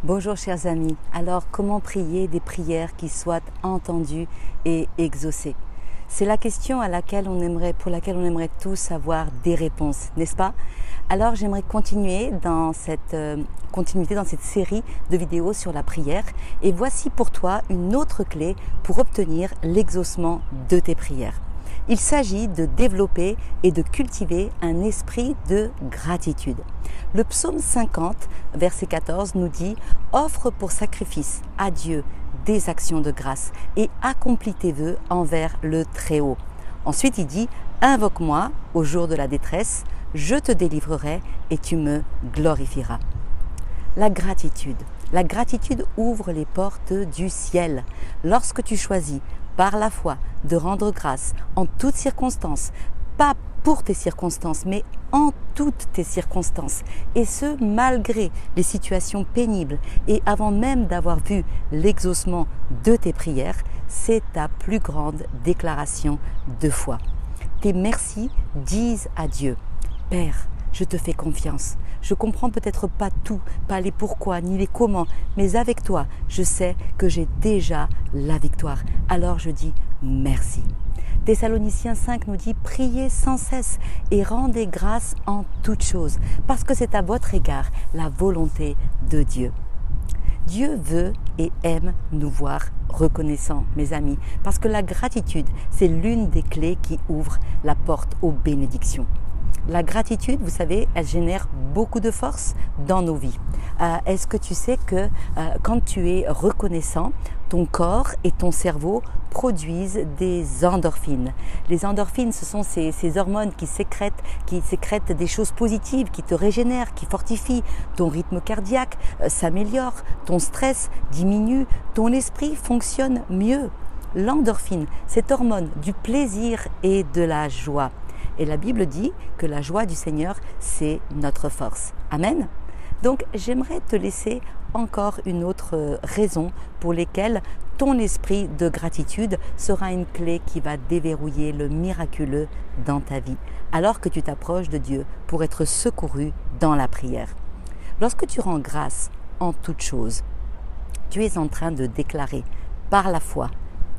Bonjour chers amis, alors comment prier des prières qui soient entendues et exaucées? C'est la question pour laquelle on aimerait tous avoir des réponses, n'est-ce pas? Alors j'aimerais continuer dans cette série de vidéos sur la prière et voici pour toi une autre clé pour obtenir l'exaucement de tes prières. Il s'agit de développer et de cultiver un esprit de gratitude. Le psaume 50, verset 14 nous dit « Offre pour sacrifice à Dieu des actions de grâce et accomplis tes vœux envers le Très-Haut. » Ensuite il dit « Invoque-moi au jour de la détresse, je te délivrerai et tu me glorifieras. » La gratitude ouvre les portes du ciel. Lorsque tu choisis par la foi de rendre grâce en toutes circonstances, pas pour tes circonstances, mais en toutes tes circonstances, et ce malgré les situations pénibles et avant même d'avoir vu l'exaucement de tes prières, c'est ta plus grande déclaration de foi. Tes merci disent à Dieu « Père, je te fais confiance. Je comprends peut-être pas tout, pas les pourquoi ni les comment, mais avec toi, je sais que j'ai déjà la victoire. Alors je dis merci. » Thessaloniciens 5 nous dit « Priez sans cesse et rendez grâce en toutes choses, parce que c'est à votre égard la volonté de Dieu. » Dieu veut et aime nous voir reconnaissants, mes amis, parce que la gratitude, c'est l'une des clés qui ouvre la porte aux bénédictions. La gratitude, vous savez, elle génère beaucoup de force dans nos vies. Est-ce que tu sais que quand tu es reconnaissant, ton corps et ton cerveau produisent des endorphines. Les endorphines, ce sont ces hormones qui sécrètent des choses positives, qui te régénèrent, qui fortifient. Ton rythme cardiaque s'améliore, ton stress diminue, ton esprit fonctionne mieux. L'endorphine, cette hormone du plaisir et de la joie. Et la Bible dit que la joie du Seigneur, c'est notre force. Amen. Donc j'aimerais te laisser encore une autre raison pour laquelle ton esprit de gratitude sera une clé qui va déverrouiller le miraculeux dans ta vie, alors que tu t'approches de Dieu pour être secouru dans la prière. Lorsque tu rends grâce en toutes choses, tu es en train de déclarer par la foi,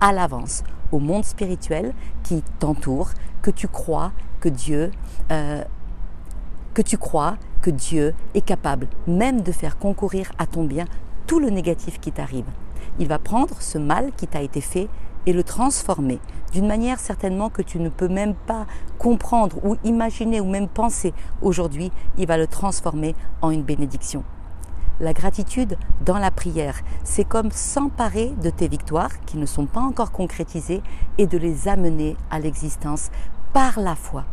à l'avance, au monde spirituel qui t'entoure, que tu crois que Dieu est capable même de faire concourir à ton bien tout le négatif qui t'arrive. Il va prendre ce mal qui t'a été fait et le transformer d'une manière certainement que tu ne peux même pas comprendre ou imaginer ou même penser. Aujourd'hui, il va le transformer en une bénédiction. La gratitude dans la prière, c'est comme s'emparer de tes victoires qui ne sont pas encore concrétisées et de les amener à l'existence par la foi.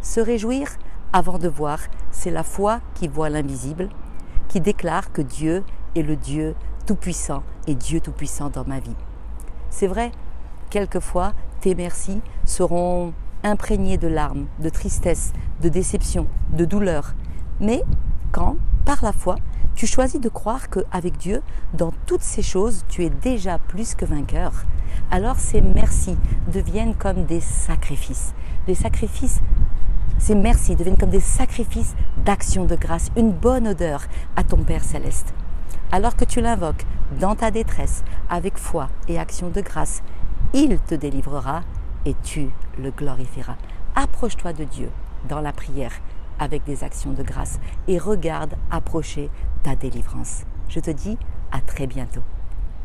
Se réjouir avant de voir, c'est la foi qui voit l'invisible, qui déclare que Dieu est le Dieu tout-puissant et Dieu tout-puissant dans ma vie. C'est vrai, quelquefois, tes merci seront imprégnés de larmes, de tristesse, de déception, de douleur. Mais quand, par la foi, tu choisis de croire qu'avec Dieu, dans toutes ces choses, tu es déjà plus que vainqueur, alors ces merci deviennent comme des sacrifices. Ces merci deviennent comme des sacrifices d'action de grâce, une bonne odeur à ton Père Céleste. Alors que tu l'invoques dans ta détresse, avec foi et action de grâce, il te délivrera et tu le glorifieras. Approche-toi de Dieu dans la prière avec des actions de grâce et regarde approcher ta délivrance. Je te dis à très bientôt.